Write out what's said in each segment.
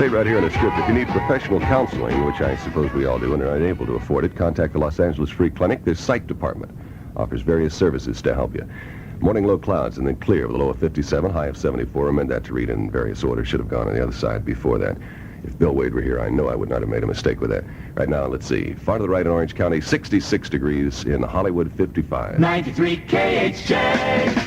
Say right here in the script, if you need professional counseling, which I suppose we all do and are unable to afford it, contact the Los Angeles Free Clinic. Their psych department offers various services to help you. Morning low clouds and then clear with a low of 57, high of 74. I meant that to read in various orders. Should have gone on the other side before that. If Bill Wade were here, I know I would not have made a mistake with that. Right now, let's see. Far to the right in Orange County, 66 degrees. In Hollywood, 55. 93 KHJ.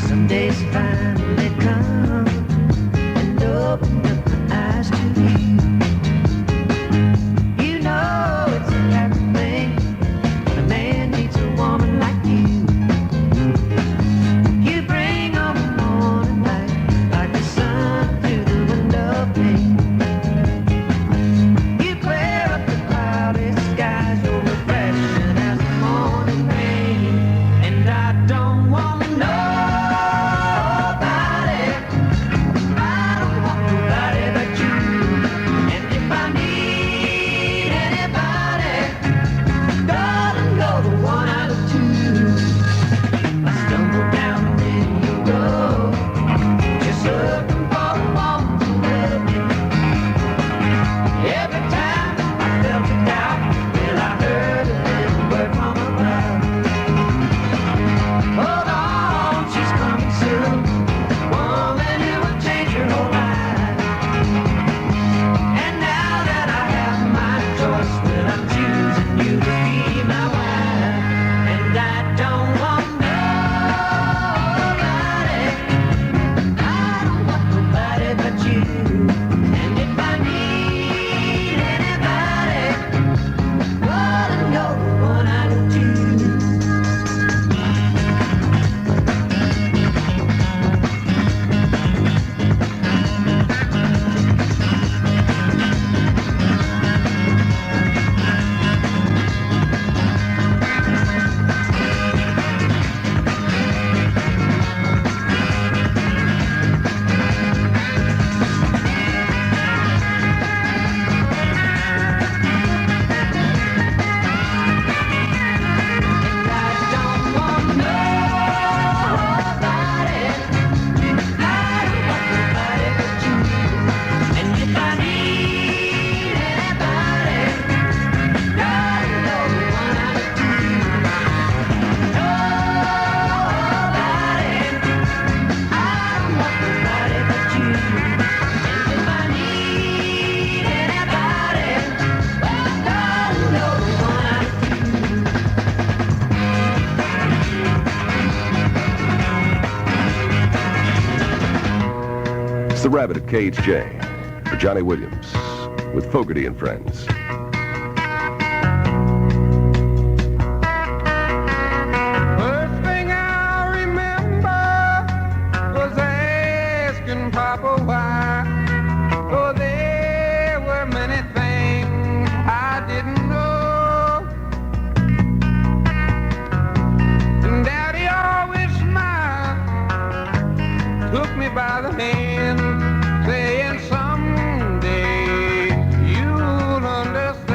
Some days finally come and open up my eyes to you. You know it's a happy thing when a man meets a woman like you. You bring on the morning light like the sun through the window pane. You clear up the cloudy skies, you're refreshing as the morning rain. And I don't want to know. The Rabbitt at KHJ for Johnny Williams with Fogarty and Friends. First thing I remember was asking Papa why. Oh, there were many things I didn't know. And Daddy always smiled, took me by the hand, saying someday you'll understand.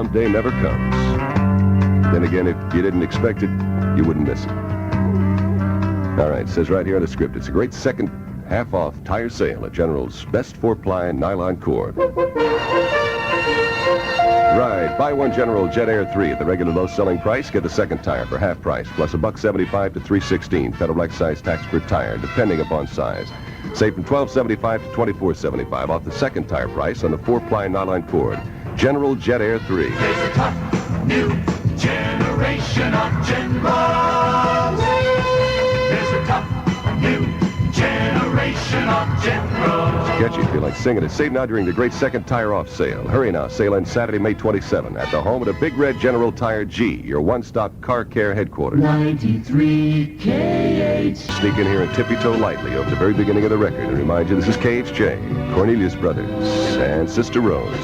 someday never comes. Then again, if you didn't expect it, you wouldn't miss it. All right, it says right here in the script, it's a great second half-off tire sale at General's best 4-ply nylon cord. Right, buy one General Jet Air 3 at the regular low selling price. Get the second tire for half price, plus $1.75 to $3.16 federal excise tax per tire, depending upon size. Save from $12.75 to $24.75 off the second tire price on the 4-ply nylon cord. General Jet Air 3. There's a tough new generation of generals. There's a tough new generation of generals. Catchy, feel like singing it. Save now during the great second tire off sale. Hurry now, sale ends Saturday, May 27 at the home of the Big Red General Tire G, your one-stop car care headquarters. 93 KH. Sneak in here and tippy-toe lightly over the very beginning of the record and remind you this is KHJ, Cornelius Brothers, and Sister Rose.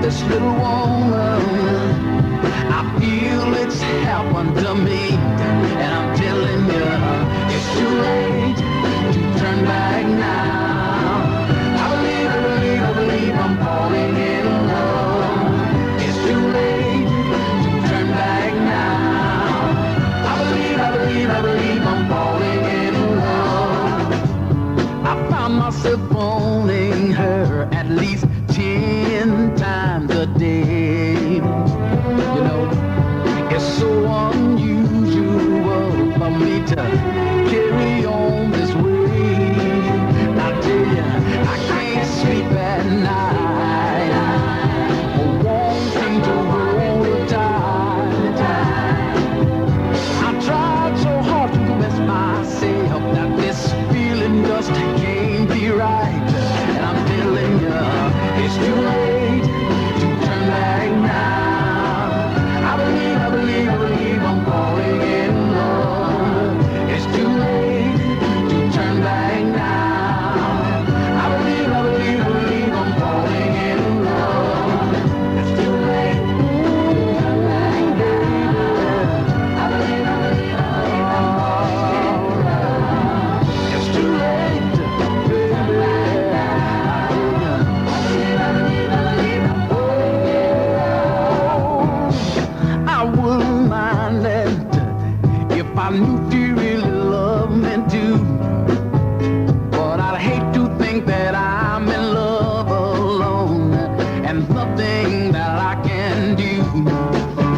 This little woman, I feel it's happened to me, and I'm telling you, it's too late to turn back now. I believe I'm falling in love. It's too late to turn back now. I believe I'm falling in love. I found myself phoning her at least 10 times a day. You know, it's so unusual for me to carry on this way. I tell you, I can't sleep at night, wanting to roll the tide. I tried so hard to convince myself that this feeling just can't be right. And I'm telling you, it's too late to turn back now. I believe I'm falling in love. It's too late to turn back now. I believe I'm falling in love. It's too late to turn back now. I believe I'm falling in love. It's too late to turn back now. I wouldn't mind it if I knew you really loved me too. But I'd hate to think that I'm in love alone and nothing that I can do.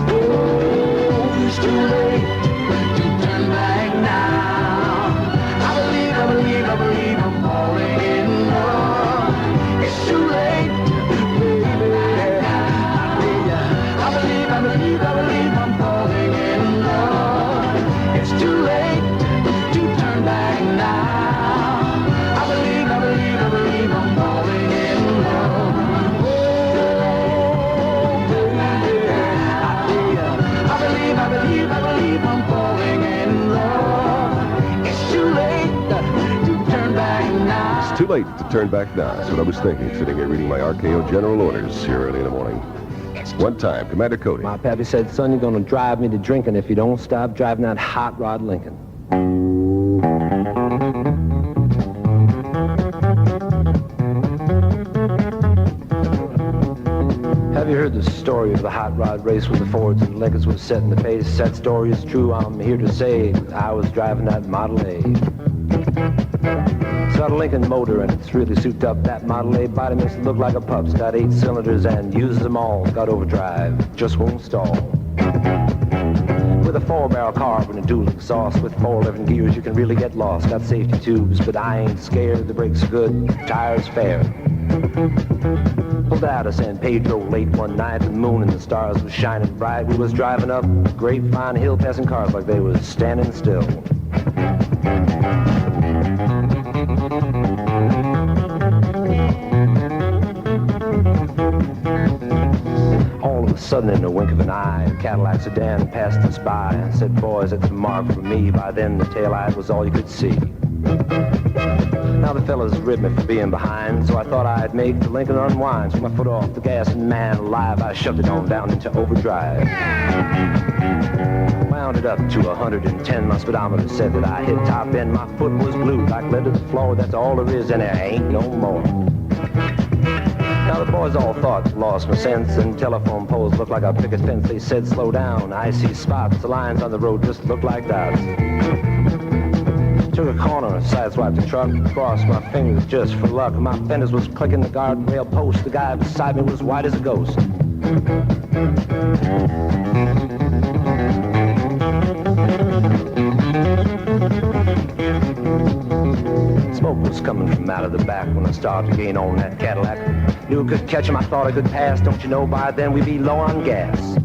Oh, it's too late to turn back now. I believe I'm falling in love. It's too late, baby. I believe I'm falling in love. It's too late to turn back now. I believe I'm falling in love. Oh, baby. I believe I'm falling in love. It's too late to turn back now. It's too late to turn back now. That's what I was thinking, sitting here reading my RKO General orders here early in the morning. One time, Commander Cody. My pappy said, son, you're going to drive me to drinking if you don't stop driving that hot rod Lincoln. Have you heard the story of the hot rod race where the Fords and Lincolns was setting the pace? That story is true. I'm here to say I was driving that Model A. It's got a Lincoln motor and it's really souped up. That Model A body makes it look like a pup's got 8 cylinders and uses them all. Got overdrive, just won't stall. With a 4-barrel carb and a dual exhaust with 4 11 gears, you can really get lost. Got safety tubes, but I ain't scared. The brakes are good, tires fair. Pulled out of San Pedro late one night. The moon and the stars was shining bright. We was driving up Grapevine Hill, passing cars like they was standing still. a sudden, in the wink of an eye, a Cadillac sedan passed us by and said, boys, it's a mark for me. By then, the taillight was all you could see. Now the fellas ribbed me for being behind, so I thought I'd make the Lincoln unwind. Took my foot off the gas, and man alive, I shoved it on down into overdrive. Wound it up to 110, my speedometer said that I hit top end. My foot was glued like lead to the floor, that's all there is, and there ain't no more. Now the boys all thought lost my sense, and telephone poles looked like a picket fence. They said slow down, I see spots, the lines on the road just look like dots. Took a corner, sideswiped the truck, crossed my fingers just for luck. My fenders was clicking the guardrail post, the guy beside me was white as a ghost. Smoke was coming from out of the back when I started to gain on that Cadillac. Knew I could catch him, I thought I could pass. Don't you know, by then we'd be low on gas.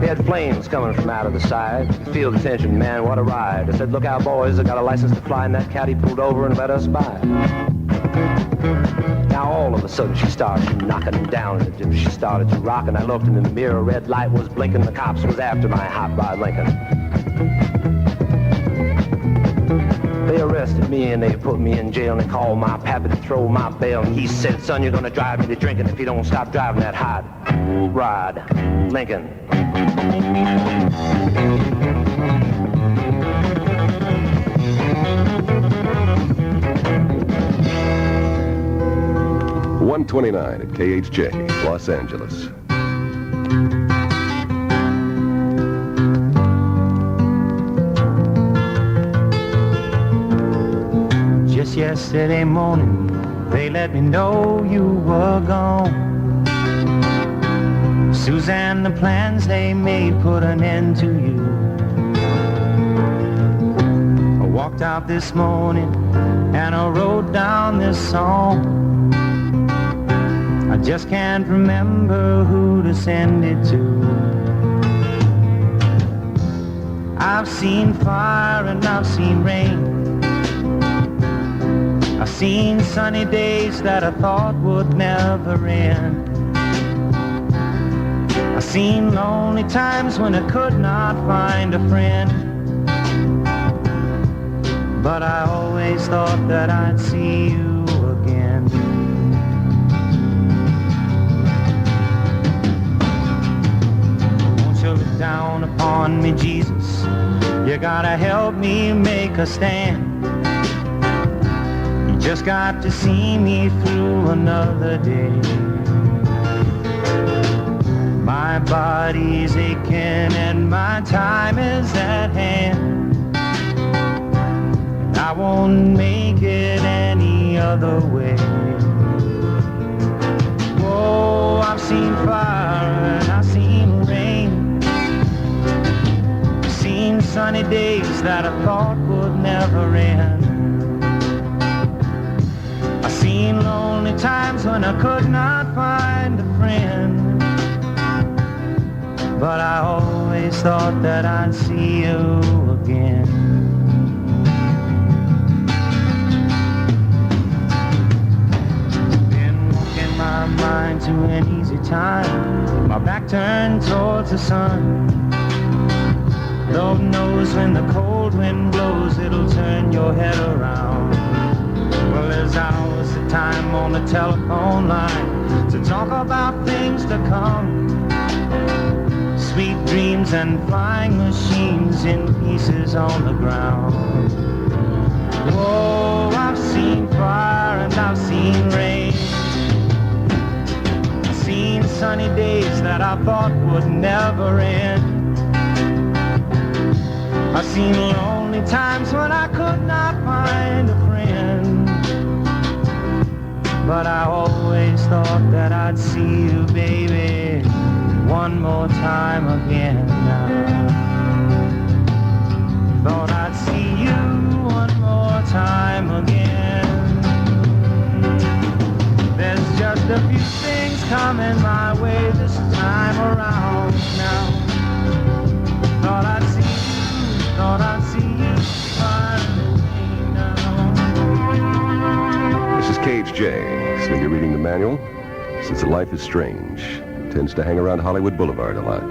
They had flames coming from out of the side. Field attention, man, what a ride. I said, look out, boys, I got a license to fly, and that caddy pulled over and let us by. Now all of a sudden she started knocking down in the dip. She started to rock, and I looked in the mirror. Red light was blinking. The cops was after my hot rod Lincoln. They arrested me and they put me in jail, and they called my pappy to throw my bail. And he said, son, you're gonna drive me to drinking if you don't stop driving that hot rod Lincoln. .129 at KHJ, Los Angeles. Just yesterday morning, they let me know you were gone. Suzanne, the plans they made put an end to you. I walked out this morning and I wrote down this song. I just can't remember who to send it to. I've seen fire and I've seen rain. I've seen sunny days that I thought would never end. I've seen lonely times when I could not find a friend. But I always thought that I'd see you again. Won't you look down upon me, Jesus? You gotta help me make a stand. You just got to see me through another day. My body's aching and my time is at hand. I won't make it any other way. Whoa, I've seen fire and I've seen rain. I've seen sunny days that I thought would never end. I've seen lonely times when I could not find a friend. But I always thought that I'd see you again. Been walking my mind to an easy time, my back turned towards the sun. Lord knows when the cold wind blows, it'll turn your head around. Well, there's hours of time on the telephone line to talk about things to come. Sweet dreams and flying machines in pieces on the ground. Whoa, I've seen fire and I've seen rain. I've seen sunny days that I thought would never end. I've seen lonely times when I could not find a friend. But I always thought that I'd see you, baby, one more time again now. Thought I'd see you one more time again. There's just a few things coming my way this time around now. Thought I'd see you, thought I'd see you finally now. This is KHJ. Still you're reading the manual. Since Life is Strange. tends to hang around Hollywood Boulevard a lot.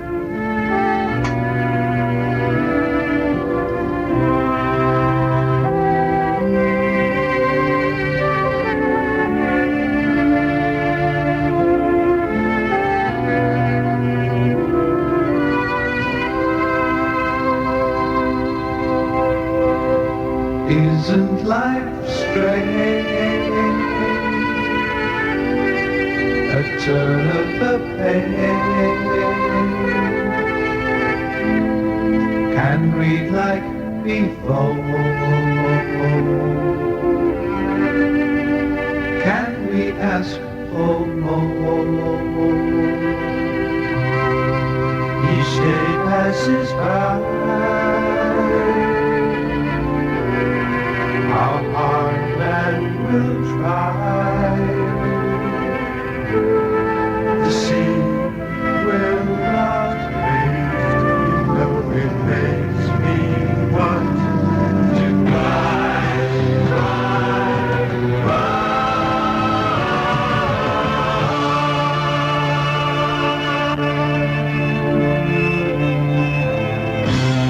Isn't life strange? A turn of the page. Can read like before. Can we ask for more? Each day passes by. How hard man will try. The sea will not drift. You know it makes me want to cry, cry, cry.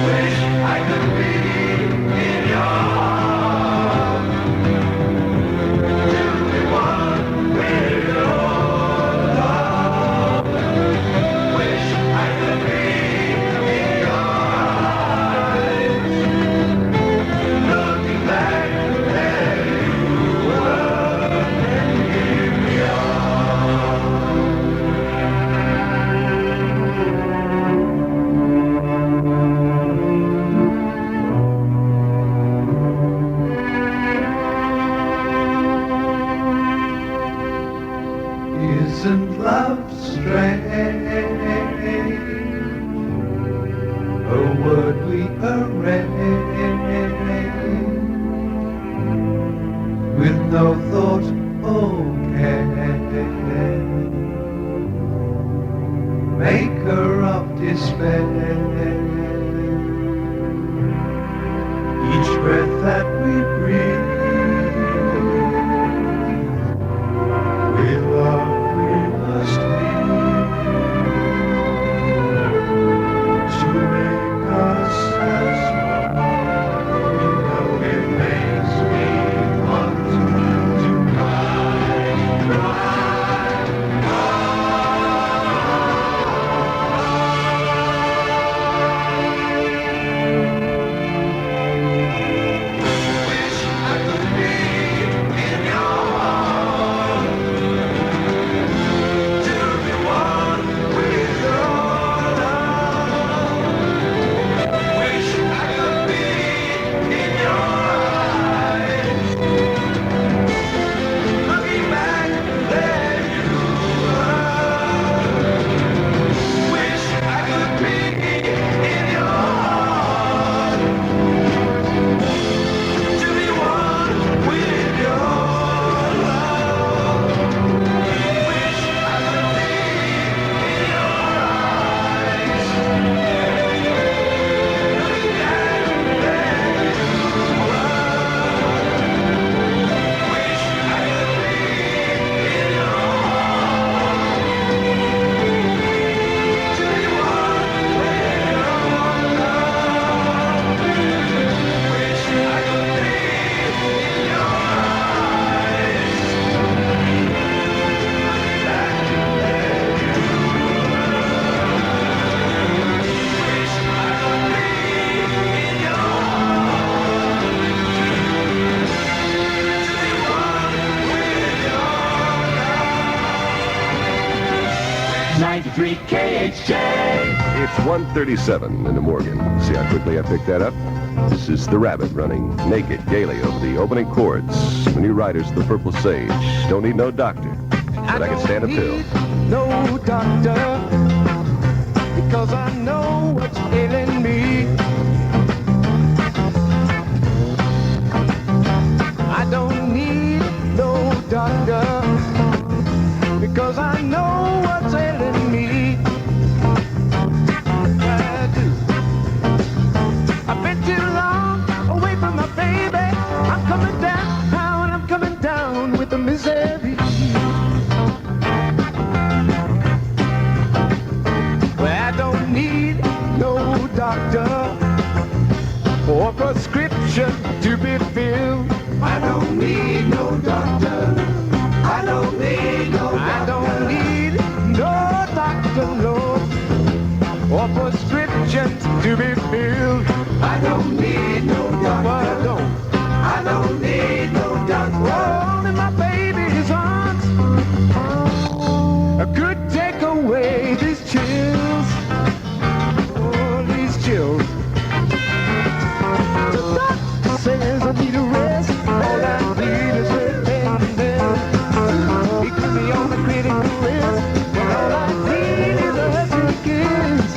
Wish I could be in your Isn't love strange? A word we arrange with no thought or care, maker of despair. Each breath that we breathe, with love must be to make us as one. You know it makes me want to cry, cry, Wish I could be in your arms. KHJ. It's 1:37 in the Morgan. See how quickly I picked that up? This is the Rabbitt running naked gaily over the opening chords. The new riders of the Purple Sage. Don't need no doctor, but I can stand a pill. No doctor, because I know what's ailing me. I don't need no doctor, because I know what's ailing me. I do. I've been too long away from my baby. I'm coming down with the misery. prescription to be filled. I don't need no doctor. I don't need no doctor. I don't need no doctor, Lord, or prescriptions to be filled. I don't need no But I doctor. don't. I don't need no doctor. Only my baby's arms could take away these chills. Oh, these chills. The doctor says I need a rest. All I need is a bend. He put me on the critical list. But all I need is a rest against.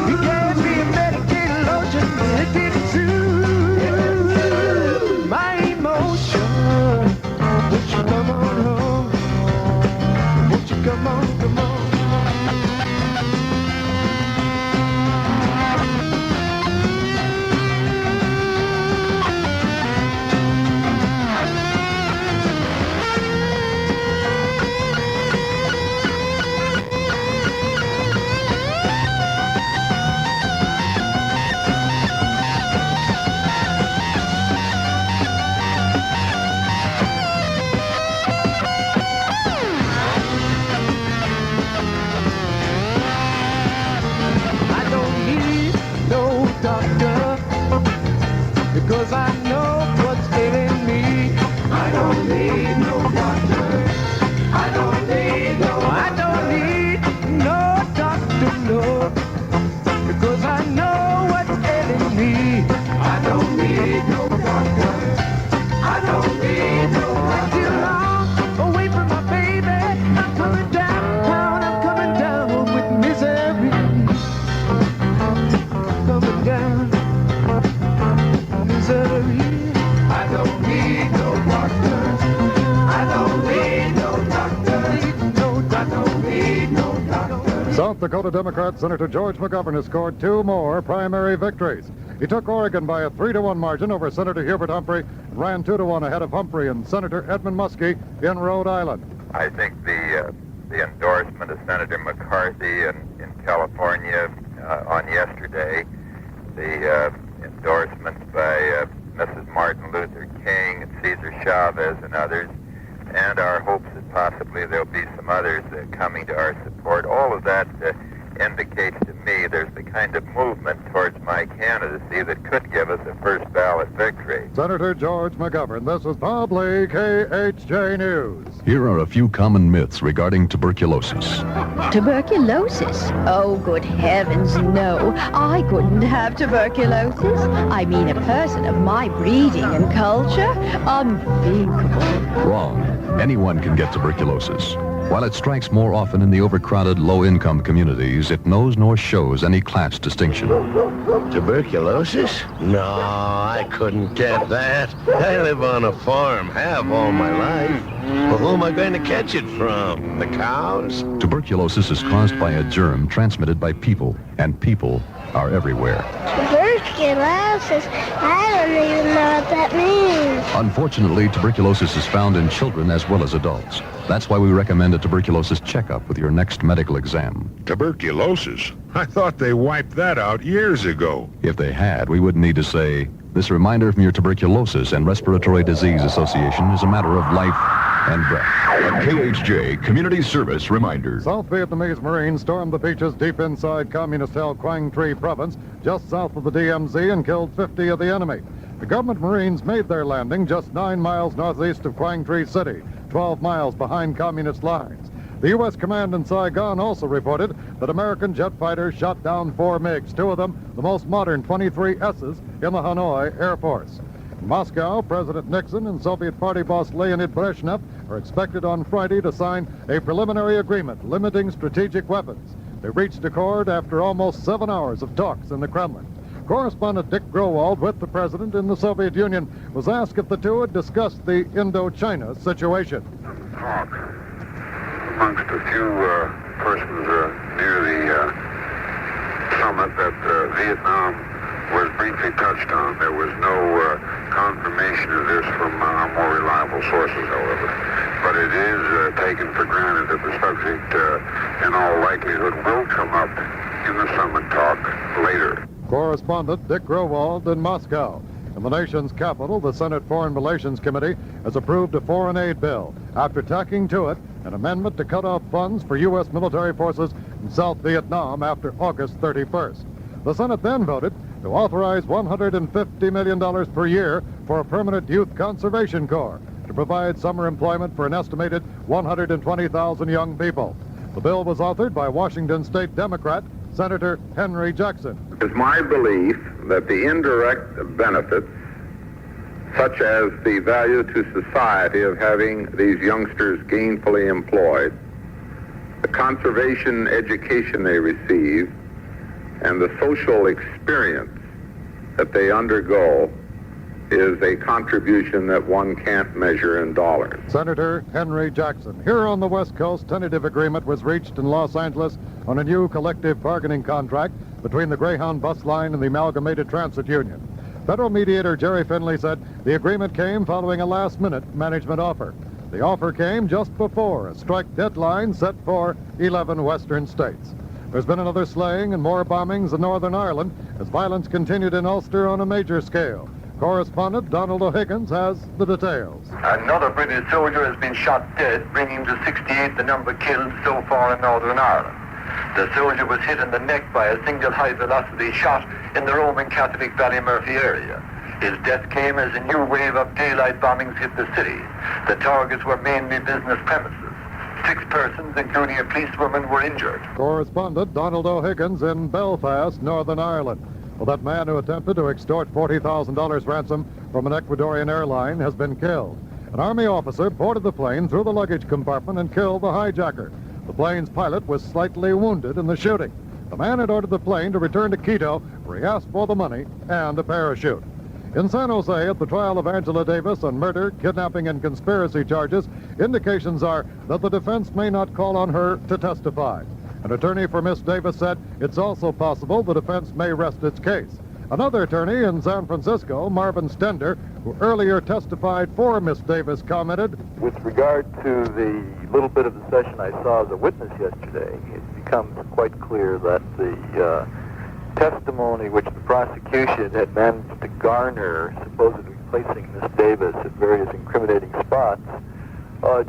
He gave me a medicated lotion. It didn't soothe my emotion. Won't you come on home? Won't you come on, come on? I don't need no doctor because I know what's ailing me. I don't need no doctor. I don't need no I don't need no doctor, no, because I know what's ailing me. I don't need no doctor. I don't need no I'm doctor. too long away from my baby. I'm coming down, I'm coming down with misery. Coming down, misery. I don't need no doctor. I don't need no doctor. I don't need no doctor. South Dakota Democrat Senator George McGovern has scored 2 more primary victories. He took Oregon by a 3-1 margin over Senator Hubert Humphrey and ran 2-1 ahead of Humphrey and Senator Edmund Muskie in Rhode Island. I think the endorsement of Senator McCarthy in California on yesterday, the endorsements by Mrs. Martin Luther King and Cesar Chavez and others, and our hopes that possibly there'll be some others coming to our support. All of that indicates to me there's the kind of movement towards my candidacy that could give us a first ballot victory. Senator George McGovern, this is Bob Lee, KHJ News. Here are a few common myths regarding tuberculosis. Tuberculosis? Oh, good heavens, no. I couldn't have tuberculosis. I mean, a person of my breeding and culture? Unthinkable. Wrong. Anyone can get tuberculosis. While it strikes more often in the overcrowded, low-income communities, it knows nor shows any class distinction. Tuberculosis? No, I couldn't get that. I live on a farm, have all my life. Well, who am I going to catch it from? The cows? Tuberculosis is caused by a germ transmitted by people, and people are everywhere. Tuberculosis? I don't even know what that means. Unfortunately, tuberculosis is found in children as well as adults. That's why we recommend a tuberculosis checkup with your next medical exam. Tuberculosis? I thought they wiped that out years ago. If they had, we wouldn't need to say, this reminder from your Tuberculosis and Respiratory Disease Association is a matter of life and breath. A KHJ Community Service reminder. South Vietnamese Marines stormed the beaches deep inside communist-held Quang Tri province, just south of the DMZ, and killed 50 of the enemy. The government Marines made their landing just 9 miles northeast of Quang Tri City, 12 miles behind communist lines. The U.S. command in Saigon also reported that American jet fighters shot down 4 MiGs, 2 of them the most modern 23Ss in the Hanoi Air Force. In Moscow, President Nixon and Soviet Party boss Leonid Brezhnev are expected on Friday to sign a preliminary agreement limiting strategic weapons. They reached accord after almost 7 hours of talks in the Kremlin. Correspondent Dick Growald with the president in the Soviet Union was asked if the two had discussed the Indochina situation. Talk amongst a few persons near the summit that Vietnam was briefly touched on. There was no confirmation of this from more reliable sources, however. But it is taken for granted that the subject, in all likelihood, will come up in the summit talk later. Correspondent Dick Growald in Moscow. In the nation's capital, the Senate Foreign Relations Committee has approved a foreign aid bill after tacking to it an amendment to cut off funds for U.S. military forces in South Vietnam after August 31st. The Senate then voted to authorize $150 million per year for a permanent youth conservation corps to provide summer employment for an estimated 120,000 young people. The bill was authored by Washington State Democrat Senator Henry Jackson. It's my belief that the indirect benefits, such as the value to society of having these youngsters gainfully employed, the conservation education they receive, and the social experience that they undergo is a contribution that one can't measure in dollars. Senator Henry Jackson. Here on the West Coast, tentative agreement was reached in Los Angeles on a new collective bargaining contract between the Greyhound bus line and the Amalgamated Transit Union. Federal mediator Jerry Finley said the agreement came following a last-minute management offer. The offer came just before a strike deadline set for 11 western states. There's been another slaying and more bombings in Northern Ireland as violence continued in Ulster on a major scale. Correspondent Donald O'Higgins has the details. Another British soldier has been shot dead, bringing to 68 the number killed so far in Northern Ireland. The soldier was hit in the neck by a single high-velocity shot in the Roman Catholic Ballymurphy area. His death came as a new wave of daylight bombings hit the city. The targets were mainly business premises. 6 persons, including a policewoman, were injured. Correspondent Donald O'Higgins in Belfast, Northern Ireland. Well, that man who attempted to extort $40,000 ransom from an Ecuadorian airline has been killed. An Army officer boarded the plane through the luggage compartment and killed the hijacker. The plane's pilot was slightly wounded in the shooting. The man had ordered the plane to return to Quito, where he asked for the money and a parachute. In San Jose, at the trial of Angela Davis on murder, kidnapping, and conspiracy charges, indications are that the defense may not call on her to testify. An attorney for Miss Davis said it's also possible the defense may rest its case. Another attorney in San Francisco, Marvin Stender, who earlier testified for Miss Davis, commented, "With regard to the little bit of the session I saw as a witness yesterday, it becomes quite clear that the testimony which the prosecution had managed to garner, supposedly placing Miss Davis at various incriminating spots,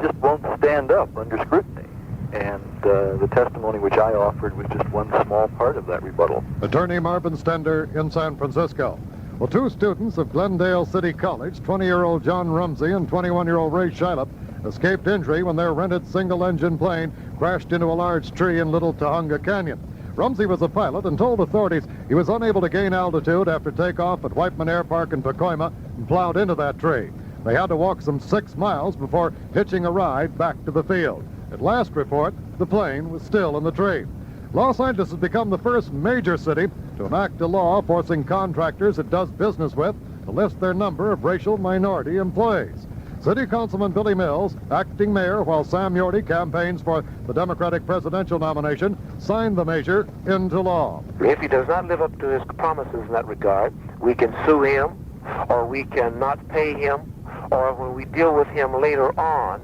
just won't stand up under scrutiny. And the testimony which I offered was just one small part of that rebuttal." Attorney Marvin Stender in San Francisco. Well, 2 students of Glendale City College, 20-year-old John Rumsey and 21-year-old Ray Shilop, escaped injury when their rented single-engine plane crashed into a large tree in Little Tahunga Canyon. Rumsey was a pilot and told authorities he was unable to gain altitude after takeoff at Whiteman Air Park in Pacoima and plowed into that tree. They had to walk some 6 miles before hitching a ride back to the field. At last report, the plane was still in the tree. Los Angeles has become the first major city to enact a law forcing contractors it does business with to list their number of racial minority employees. City Councilman Billy Mills, acting mayor while Sam Yorty campaigns for the Democratic presidential nomination, signed the measure into law. If he does not live up to his promises in that regard, we can sue him, or we can not pay him, or when we deal with him later on,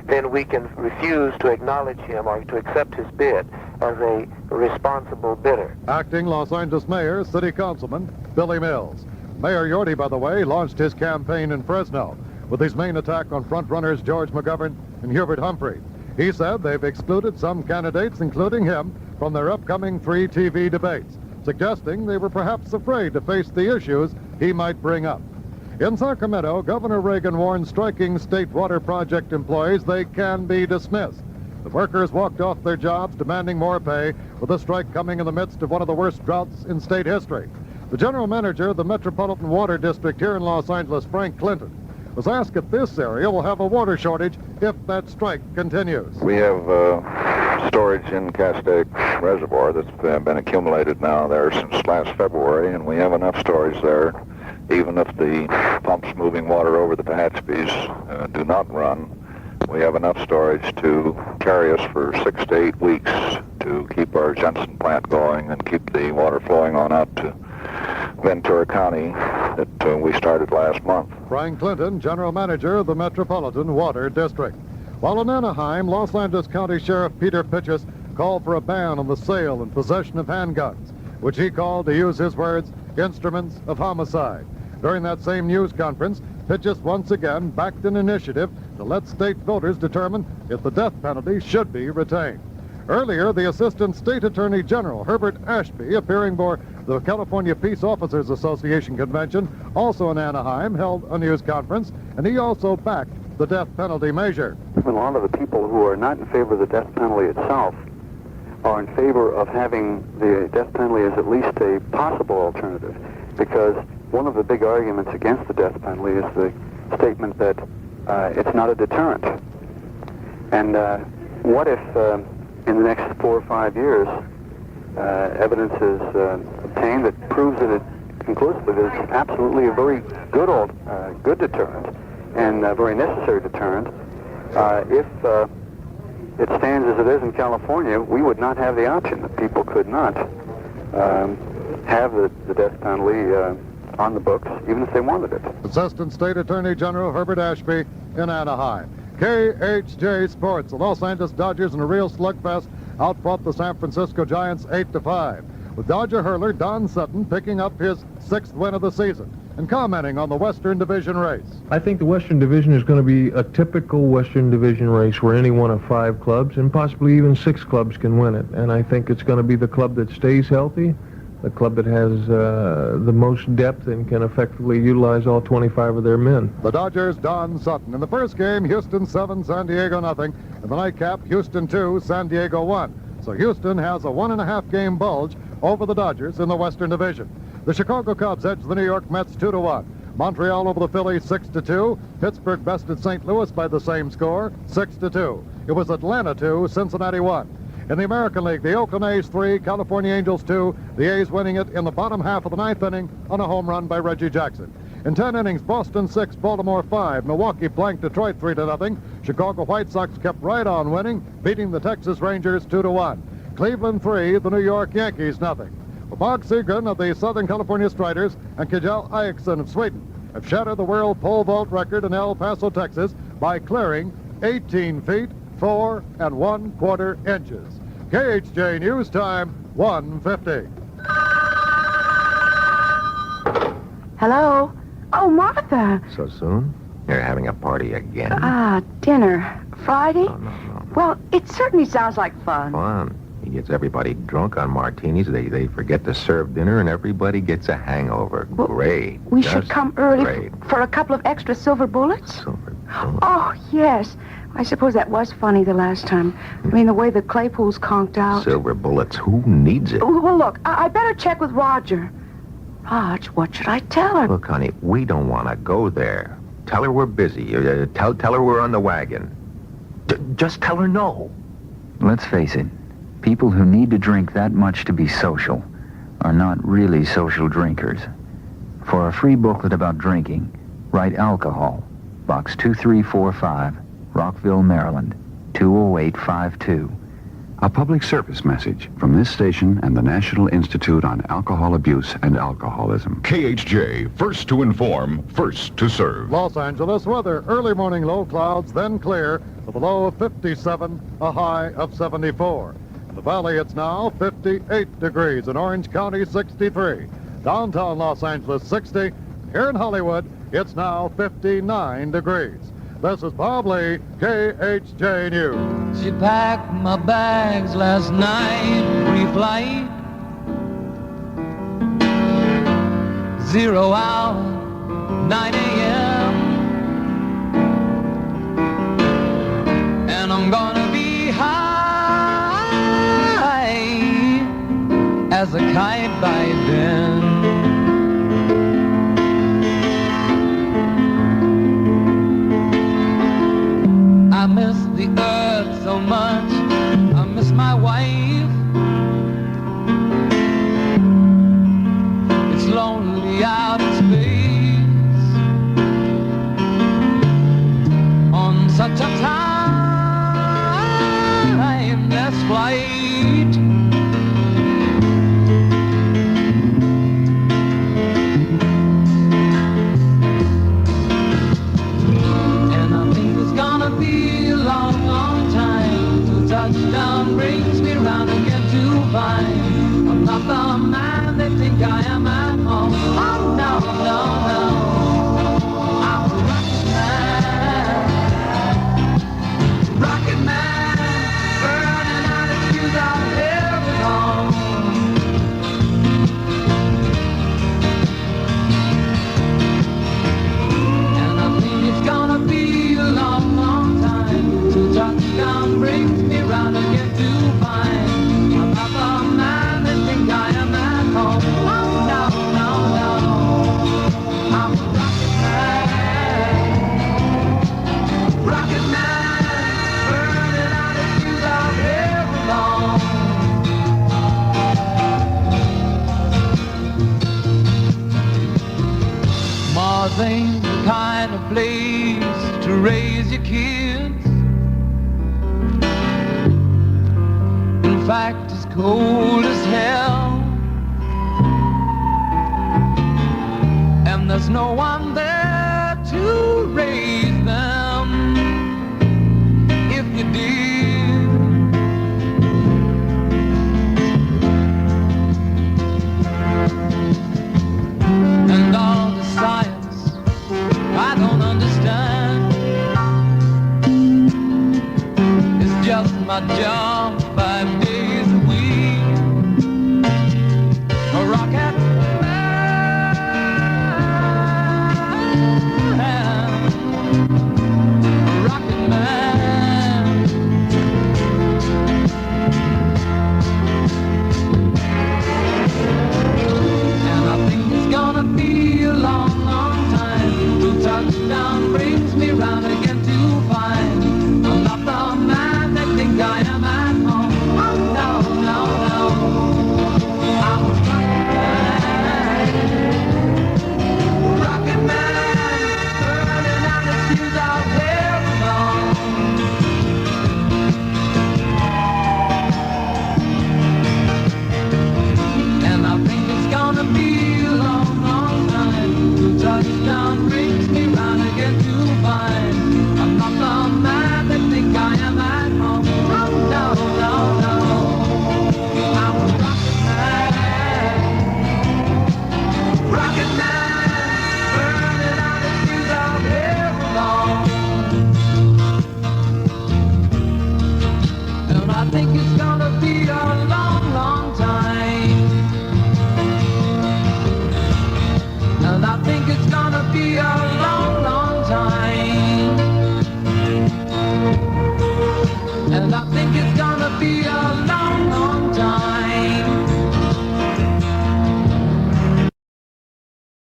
then we can refuse to acknowledge him or to accept his bid as a responsible bidder. Acting Los Angeles Mayor, City Councilman Billy Mills. Mayor Yorty, by the way, launched his campaign in Fresno with his main attack on frontrunners George McGovern and Hubert Humphrey. He said they've excluded some candidates, including him, from their upcoming 3 TV debates, suggesting they were perhaps afraid to face the issues he might bring up. In Sacramento, Governor Reagan warned striking state water project employees they can be dismissed. The workers walked off their jobs demanding more pay, with the strike coming in the midst of one of the worst droughts in state history. The general manager of the Metropolitan Water District here in Los Angeles, Frank Clinton, was asked if this area will have a water shortage if that strike continues. We have storage in Castaic Reservoir that's been accumulated now there since last February, and we have enough storage there. Even if the pumps moving water over the Tehachapi's do not run, we have enough storage to carry us for 6 to 8 weeks to keep our Jensen plant going and keep the water flowing on out to Ventura County that we started last month. Frank Clinton, general manager of the Metropolitan Water District. While in Anaheim, Los Angeles County Sheriff Peter Pitchess called for a ban on the sale and possession of handguns, which he called, to use his words, instruments of homicide. During that same news conference, Pitchess once again backed an initiative to let state voters determine if the death penalty should be retained. Earlier, the Assistant State Attorney General, Herbert Ashby, appearing for the California Peace Officers Association Convention, also in Anaheim, held a news conference, and he also backed the death penalty measure. A lot of the people who are not in favor of the death penalty itself are in favor of having the death penalty as at least a possible alternative, because one of the big arguments against the death penalty is the statement that it's not a deterrent. And what if in the next 4 or 5 years evidence is obtained that proves that it conclusively that it's absolutely a very good deterrent and a very necessary deterrent? If it stands as it is in California, we would not have the option that people could not have the death penalty on the books, even if they wanted it. Assistant State Attorney General Herbert Ashby in Anaheim. KHJ Sports. The Los Angeles Dodgers in a real slugfest outfought the San Francisco Giants 8-5. With Dodger hurler Don Sutton picking up his 6th win of the season and commenting on the Western Division race. I think the Western Division is going to be a typical Western Division race where any one of 5 clubs and possibly even 6 clubs can win it. And I think it's going to be the club that stays healthy, the club that has the most depth and can effectively utilize all 25 of their men. The Dodgers, Don Sutton. In the first game, Houston 7, San Diego nothing. In the nightcap, Houston 2, San Diego 1. So Houston has a 1.5 game bulge over the Dodgers in the Western Division. The Chicago Cubs edged the New York Mets 2-1. Montreal over the Phillies 6-2. Pittsburgh bested St. Louis by the same score, 6-2. It was Atlanta 2, Cincinnati 1. In the American League, the Oakland A's 3, California Angels 2, the A's winning it in the bottom half of the 9th inning on a home run by Reggie Jackson. In 10 innings, Boston 6, Baltimore 5, Milwaukee blanked Detroit 3-0. Chicago White Sox kept right on winning, beating the Texas Rangers 2-1. Cleveland 3, the New York Yankees nothing. Well, Bob Seagren of the Southern California Striders and Kjell Eriksson of Sweden have shattered the world pole vault record in El Paso, Texas by clearing 18 feet, 4 1/4 inches. KHJ News Time, 1:50. Hello? Oh, Martha. So soon? You're having a party again? Dinner. Friday? No. Well, it certainly sounds like fun. Fun. He gets everybody drunk on martinis. They forget to serve dinner, and everybody gets a hangover. Well, great. We should come early great. For a couple of extra silver bullets? Silver bullets? Oh, yes. I suppose that was funny the last time. I mean, the way the Claypools conked out. Silver bullets? Who needs it? Well, look, I better check with Roger. Rog, what should I tell her? Look, honey, we don't want to go there. Tell her we're busy. Tell her we're on the wagon. Just tell her no. Let's face it. People who need to drink that much to be social are not really social drinkers. For a free booklet about drinking, write alcohol, Box 2345, Rockville, Maryland, 20852. A public service message from this station and the National Institute on Alcohol Abuse and Alcoholism. KHJ, first to inform, first to serve. Los Angeles weather. Early morning low clouds, then clear with a low of 57, a high of 74. In the valley, it's now 58 degrees. In Orange County, 63. Downtown Los Angeles, 60. Here in Hollywood, it's now 59 degrees. This is Bob Lee, KHJ News. She packed my bags last night, pre-flight. 0 hour, 9 a.m. And I'm gonna be high as a kite by then. I miss the earth so much, I miss my wife. It's lonely out in space on such a timeless flight. And I think it's gonna be a long, long time till touchdown brings me round again to find I'm not the man they think I am at home. Oh, no, no, no. ain't the kind of place to raise your kids. In fact, it's cold as hell, and there's no one there